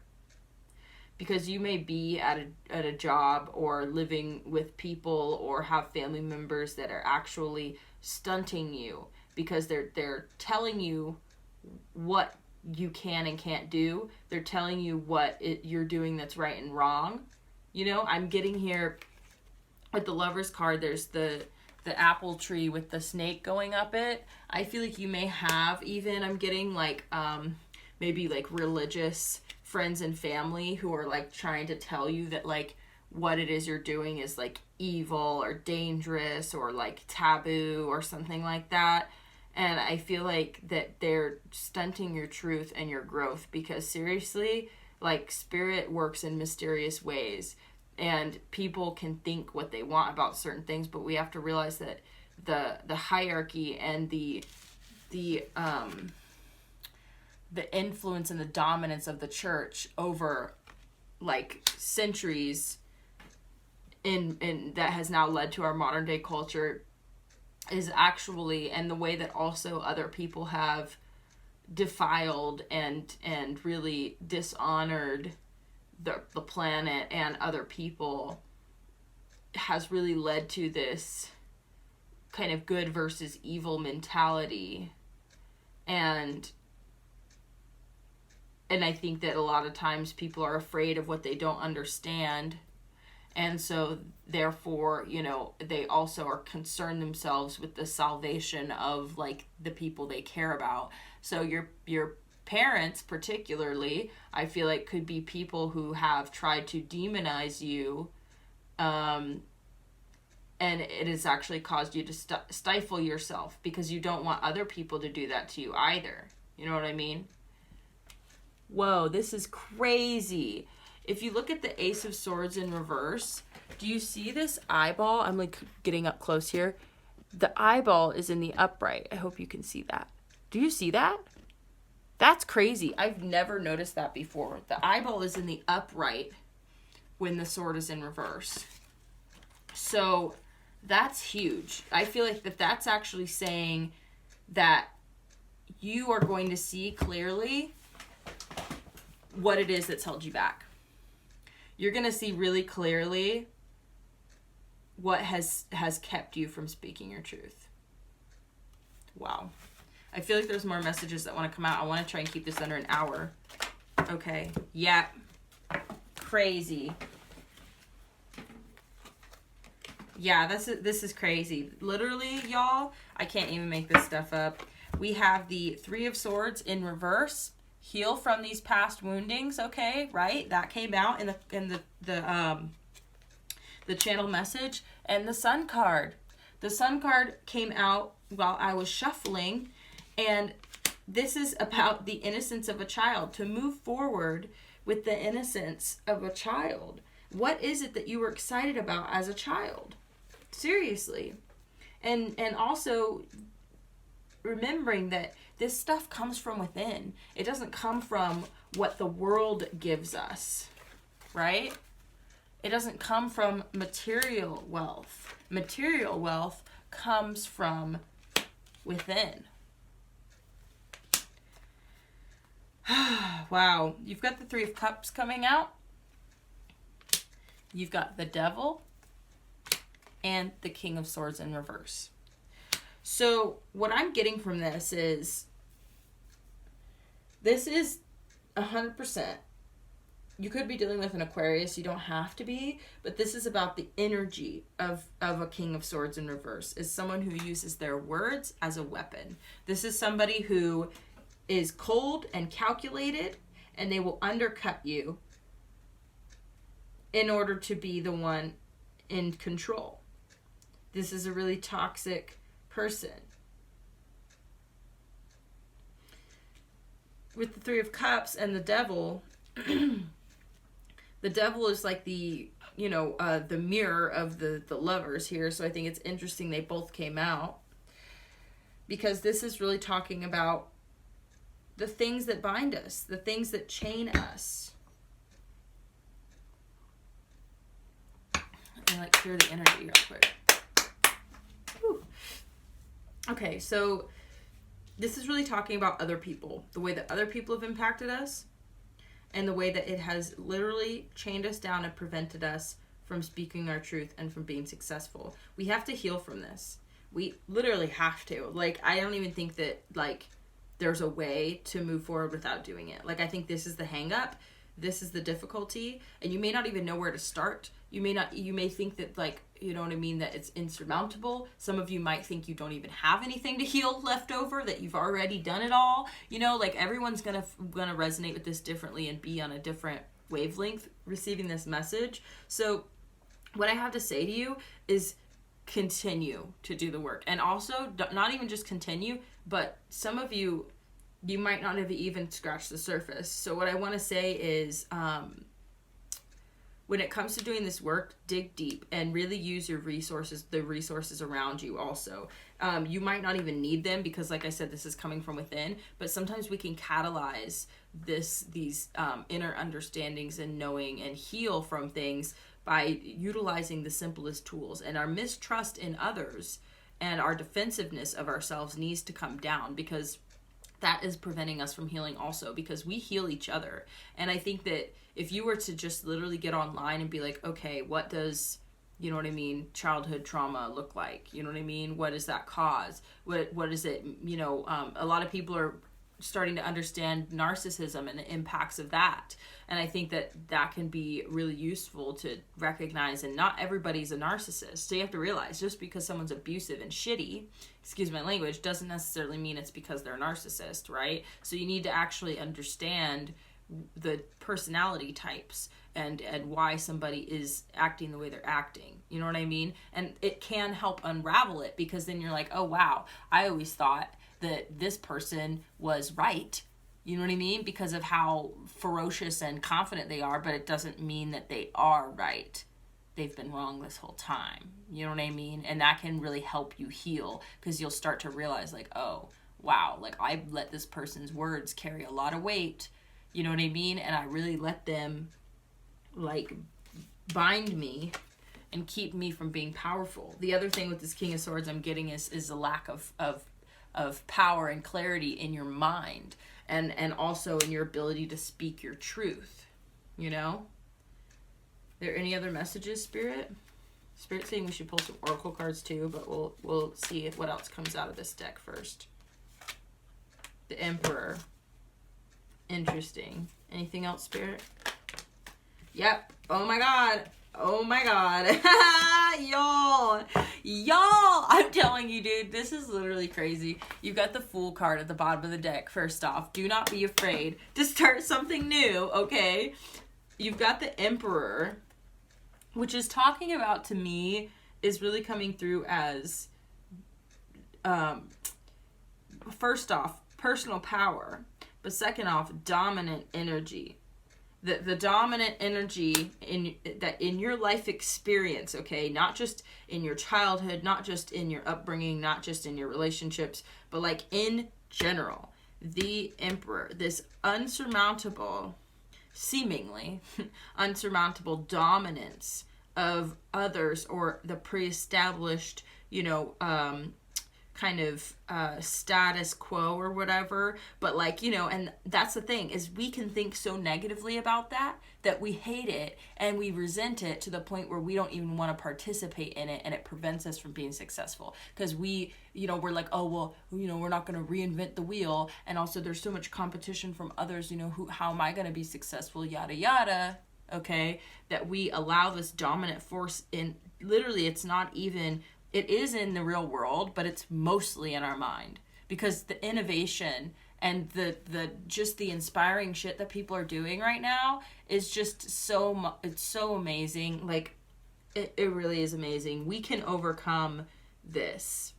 Because you may be at a job or living with people or have family members that are actually stunting you because they're telling you what you can and can't do. They're telling you what you're doing that's right and wrong. I'm getting here with the Lover's card, there's the apple tree with the snake going up it. I feel like you may have even, I'm getting like maybe like religious friends and family who are like trying to tell you that like what it is you're doing is like evil or dangerous or like taboo or something like that. And I feel like that they're stunting your truth and your growth, because seriously, like Spirit works in mysterious ways, and people can think what they want about certain things, but we have to realize that the hierarchy and the influence and the dominance of the church over like centuries in that has now led to our modern day culture is actually, and the way that also other people have defiled and really dishonored the planet and other people, has really led to this kind of good versus evil mentality. And I think that a lot of times people are afraid of what they don't understand. And so, therefore, they also are concerned themselves with the salvation of, like, the people they care about. So your parents, particularly, I feel like could be people who have tried to demonize you, and it has actually caused you to stifle yourself, because you don't want other people to do that to you either. You know what I mean? Whoa, this is crazy. If you look at the Ace of Swords in reverse, do you see this eyeball? I'm like getting up close here. The eyeball is in the upright. I hope you can see that. Do you see that? That's crazy. I've never noticed that before. The eyeball is in the upright when the sword is in reverse. So that's huge. I feel like that's actually saying that you are going to see clearly what it is that's held you back. You're going to see really clearly what has kept you from speaking your truth. Wow. I feel like there's more messages that want to come out. I want to try and keep this under an hour. Okay. Yeah. Crazy. Yeah, this is crazy. Literally, y'all, I can't even make this stuff up. We have the Three of Swords in reverse. Heal from these past woundings, okay, right? That came out in the channel message. And the Sun card. The Sun card came out while I was shuffling, and this is about the innocence of a child. To move forward with the innocence of a child. What is it that you were excited about as a child? Seriously. And also remembering that this stuff comes from within. It doesn't come from what the world gives us, right? It doesn't come from material wealth. Material wealth comes from within. Wow. You've got the Three of Cups coming out. You've got the Devil and the King of Swords in reverse. So what I'm getting from this is 100%. You could be dealing with an Aquarius. You don't have to be. But this is about the energy of a King of Swords in reverse. Is someone who uses their words as a weapon. This is somebody who is cold and calculated, and they will undercut you in order to be the one in control. This is a really toxic person. With the Three of Cups and the Devil, the Devil is like the mirror of the lovers here. So I think it's interesting they both came out, because this is really talking about the things that bind us, the things that chain us. And like clear the energy real quick. Whew. Okay, so this is really talking about other people, the way that other people have impacted us, and the way that it has literally chained us down and prevented us from speaking our truth and from being successful. We have to heal from this. We literally have to. Like, I don't even think that, like, there's a way to move forward without doing it. Like, I think this is the hang up. This is the difficulty. And you may not even know where to start. You may think that, like, you know what I mean, that it's insurmountable. Some of you might think you don't even have anything to heal left over, that you've already done it all. You know, like, everyone's gonna resonate with this differently and be on a different wavelength receiving this message. So what I have to say to you is continue to do the work. And also, not even just continue, but some of you might not have even scratched the surface. So what I want to say is, when it comes to doing this work, dig deep and really use your resources, the resources around you also. You might not even need them, because like I said, this is coming from within, but sometimes we can catalyze these inner understandings and knowing and heal from things by utilizing the simplest tools. And our mistrust in others and our defensiveness of ourselves needs to come down, because that is preventing us from healing also, because we heal each other. And I think that if you were to just literally get online and be like, okay, what does, you know what I mean, childhood trauma look like? You know what I mean? What does that cause? What is it? You know, a lot of people are starting to understand narcissism and the impacts of that. And I think that can be really useful to recognize. And not everybody's a narcissist. So you have to realize, just because someone's abusive and shitty, excuse my language, doesn't necessarily mean it's because they're a narcissist, right? So you need to actually understand the personality types and why somebody is acting the way they're acting. You know what I mean? And it can help unravel it, because then you're like, oh wow, I always thought that this person was right. You know what I mean? Because of how ferocious and confident they are, but it doesn't mean that they are right. They've been wrong this whole time. You know what I mean? And that can really help you heal, because you'll start to realize, like, oh wow, like, I let this person's words carry a lot of weight. You know what I mean? And I really let them, like, bind me and keep me from being powerful. The other thing with this King of Swords I'm getting is a lack of power and clarity in your mind, and also in your ability to speak your truth. You know? Are there any other messages, Spirit? Spirit's saying we should pull some oracle cards too, but we'll see what else comes out of this deck first. The Emperor. Interesting. Anything else, Spirit? Yep. Oh my god. Oh my god. Y'all, I'm telling you, dude, this is literally crazy. You've got the Fool card at the bottom of the deck. First off, do not be afraid to start something new, okay? You've got the Emperor, which is talking about, to me, is really coming through as, first off, personal power. But second off, dominant energy. The dominant energy in your life experience, okay? Not just in your childhood, not just in your upbringing, not just in your relationships, but like in general. The Emperor, this unsurmountable, seemingly unsurmountable dominance of others, or the pre-established, kind of status quo or whatever, but like, you know, and that's the thing, is we can think so negatively about that we hate it and we resent it to the point where we don't even want to participate in it, and it prevents us from being successful because we, you know, we're like, oh well, you know, we're not going to reinvent the wheel, and also there's so much competition from others, you know, how am I going to be successful, yada yada. Okay, that we allow this dominant force in, literally it's not even, it is in the real world, but it's mostly in our mind, because the innovation and the just the inspiring shit that people are doing right now is just it's so amazing. Like it really is amazing. We can overcome this,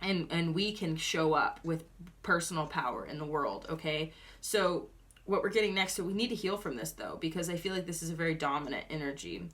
and we can show up with personal power in the world. Okay, so what we're getting next, so we need to heal from this though, because I feel like this is a very dominant energy.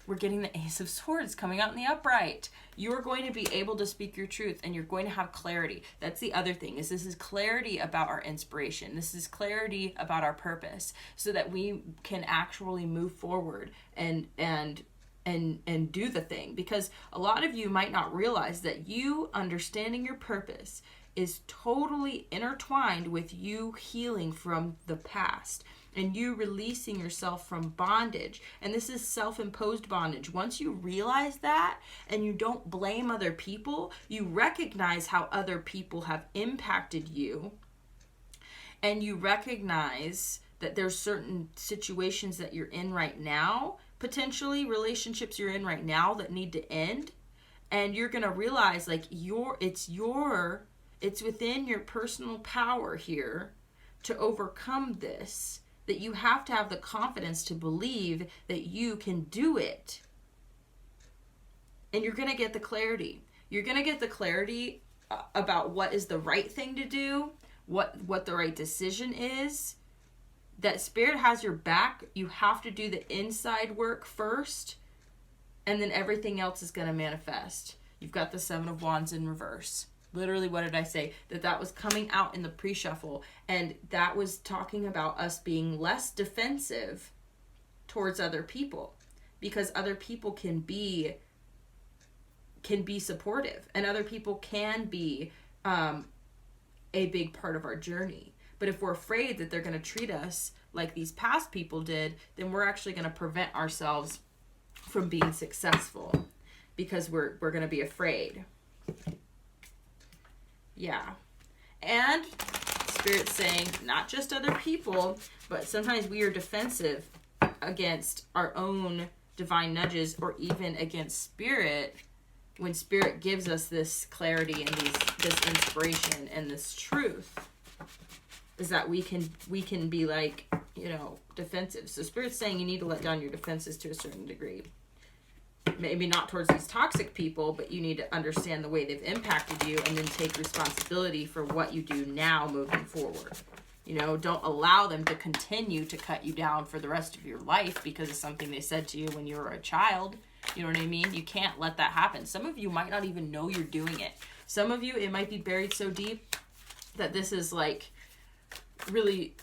We're getting the Ace of Swords coming out in the upright. You're going to be able to speak your truth, and you're going to have clarity. That's the other thing, is this is clarity about our inspiration. This is clarity about our purpose, so that we can actually move forward and do the thing. Because a lot of you might not realize that you understanding your purpose is totally intertwined with you healing from the past and you releasing yourself from bondage. And this is self-imposed bondage. Once you realize that and you don't blame other people, you recognize how other people have impacted you, and you recognize that there's certain situations that you're in right now, potentially relationships you're in right now that need to end, and you're going to realize like it's within your personal power here to overcome this, that you have to have the confidence to believe that you can do it. And you're going to get the clarity. You're going to get the clarity about what is the right thing to do, what the right decision is, that Spirit has your back. You have to do the inside work first, and then everything else is going to manifest. You've got the Seven of Wands in reverse. Literally, what did I say? That was coming out in the pre-shuffle, and that was talking about us being less defensive towards other people, because other people can be supportive, and other people can be a big part of our journey. But if we're afraid that they're going to treat us like these past people did, then we're actually going to prevent ourselves from being successful, because we're going to be afraid. Yeah. And Spirit's saying not just other people, but sometimes we are defensive against our own divine nudges, or even against Spirit, when Spirit gives us this clarity and this inspiration and this truth, is that we can be like, you know, defensive. So Spirit's saying you need to let down your defenses to a certain degree. Maybe not towards these toxic people, but you need to understand the way they've impacted you, and then take responsibility for what you do now moving forward. You know, don't allow them to continue to cut you down for the rest of your life because of something they said to you when you were a child. You know what I mean? You can't let that happen. Some of you might not even know you're doing it. Some of you, it might be buried so deep that this is like really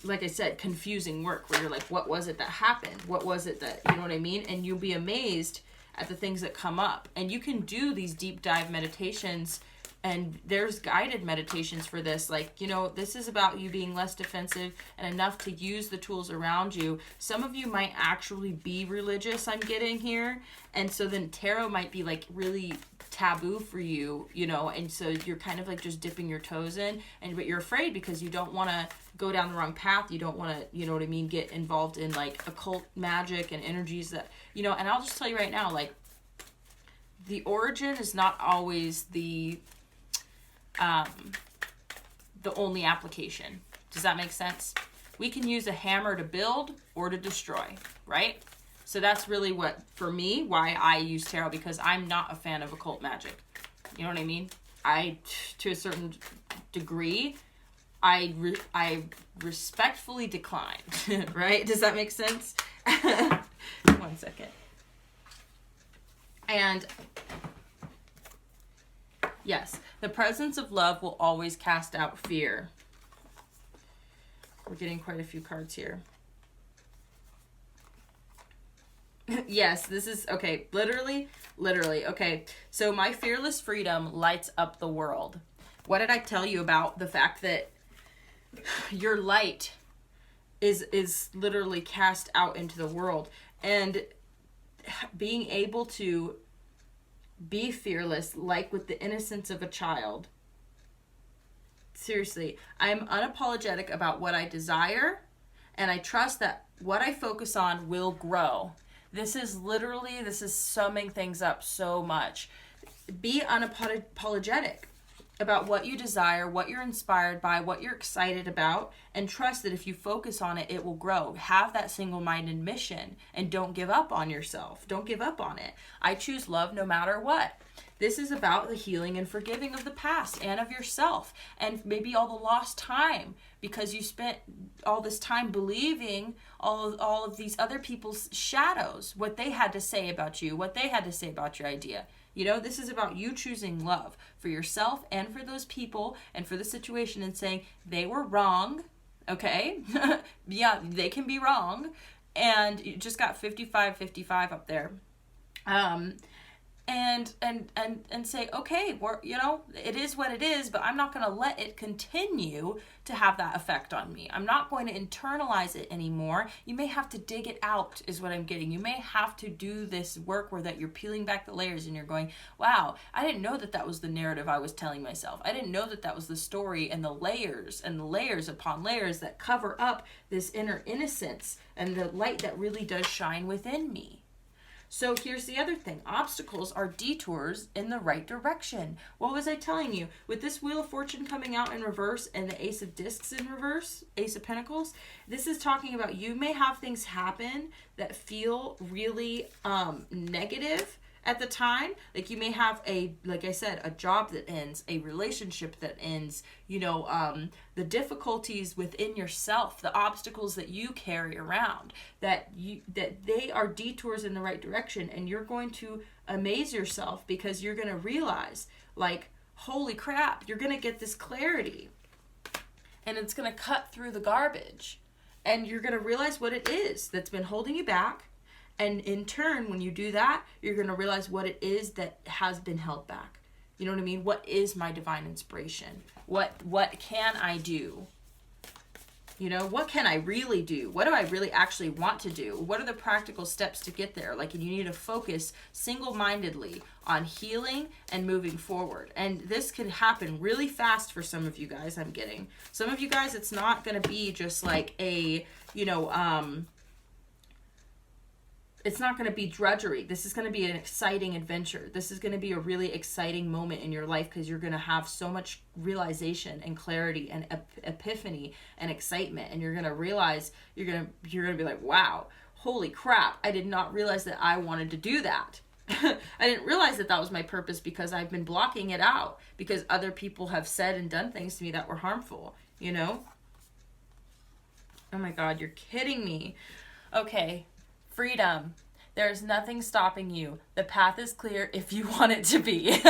like I said, confusing work, where you're like, what was it that happened? What was it that, you know what I mean? And you'll be amazed at the things that come up. And you can do these deep dive meditations, and there's guided meditations for this. Like, you know, this is about you being less defensive and enough to use the tools around you. Some of you might actually be religious, I'm getting here. And so then tarot might be like really taboo for you, you know, and so you're kind of like just dipping your toes in, but you're afraid because you don't want to go down the wrong path. You don't want to, you know what I mean, get involved in like occult magic and energies that, you know. And I'll just tell you right now, like, the origin is not always the only application. Does that make sense? We can use a hammer to build or to destroy, right? So that's really what, for me, why I use tarot, because I'm not a fan of occult magic. You know what I mean? To a certain degree, I respectfully decline, right? Does that make sense? 1 second. And yes, the presence of love will always cast out fear. We're getting quite a few cards here. Yes, this is, okay, literally, okay. So my fearless freedom lights up the world. What did I tell you about the fact that your light is literally cast out into the world? And being able to be fearless, like with the innocence of a child. Seriously, I'm unapologetic about what I desire, and I trust that what I focus on will grow. This is summing things up so much. Be unapologetic about what you desire, what you're inspired by, what you're excited about, and trust that if you focus on it, it will grow. Have that single-minded mission, and don't give up on yourself. Don't give up on it. I choose love no matter what. This is about the healing and forgiving of the past and of yourself, and maybe all the lost time because you spent all this time believing all of these other people's shadows, what they had to say about you, what they had to say about your idea. You know, this is about you choosing love for yourself and for those people and for the situation, and saying they were wrong, okay? Yeah, they can be wrong. And you just got 55-55 up there. And say, okay, it is what it is, but I'm not going to let it continue to have that effect on me. I'm not going to internalize it anymore. You may have to dig it out, is what I'm getting. You may have to do this work where that you're peeling back the layers and you're going, wow, I didn't know that was the narrative I was telling myself. I didn't know that was the story, and the layers upon layers that cover up this inner innocence and the light that really does shine within me. So here's the other thing. Obstacles are detours in the right direction. What was I telling you? With this Wheel of Fortune coming out in reverse and the Ace of Discs in reverse, Ace of Pentacles, this is talking about you may have things happen that feel really negative at the time. Like you may have like I said, a job that ends, a relationship that ends, the difficulties within yourself, the obstacles that you carry around, that they are detours in the right direction, and you're going to amaze yourself because you're going to realize, like, holy crap, you're going to get this clarity, and it's going to cut through the garbage, and you're going to realize what it is that's been holding you back. And in turn, when you do that, you're going to realize what it is that has been held back. You know what I mean? What is my divine inspiration? What can I do? What can I really do? What do I really actually want to do? What are the practical steps to get there? Like, you need to focus single-mindedly on healing and moving forward. And this can happen really fast for some of you guys, I'm getting. Some of you guys, it's not going to be just like it's not going to be drudgery. This is going to be an exciting adventure. This is going to be a really exciting moment in your life because you're going to have so much realization and clarity and epiphany and excitement. And you're going to realize, you're going to be like, wow, holy crap, I did not realize that I wanted to do that. I didn't realize that was my purpose because I've been blocking it out because other people have said and done things to me that were harmful, Oh my God, you're kidding me. Okay. Freedom. There's nothing stopping you. The path is clear if you want it to be.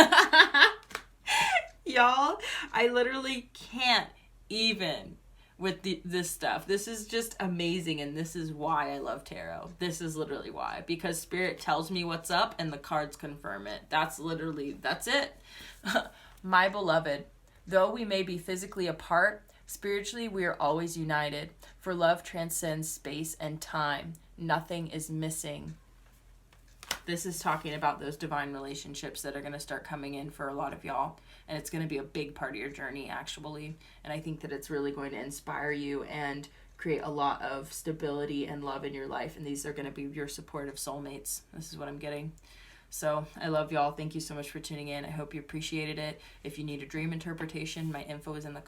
Y'all, I literally can't even with this stuff. This is just amazing, and this is why I love tarot. This is literally why. Because Spirit tells me what's up, and the cards confirm it. That's it. My beloved, though we may be physically apart, spiritually we are always united, for love transcends space and time. Nothing is missing. This is talking about those divine relationships that are going to start coming in for a lot of y'all. And it's going to be a big part of your journey, actually. And I think that it's really going to inspire you and create a lot of stability and love in your life. And these are going to be your supportive soulmates. This is what I'm getting. So I love y'all. Thank you so much for tuning in. I hope you appreciated it. If you need a dream interpretation, my info is in the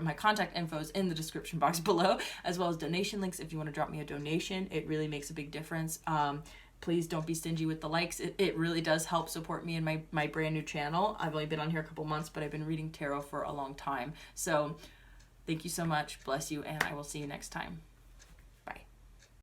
my contact info is in the description box below, as well as donation links. If you want to drop me a donation, it really makes a big difference. Please don't be stingy with the likes. It really does help support me in my brand new channel. I've only been on here a couple months, but I've been reading tarot for a long time. So thank you so much. Bless you, and I will see you next time.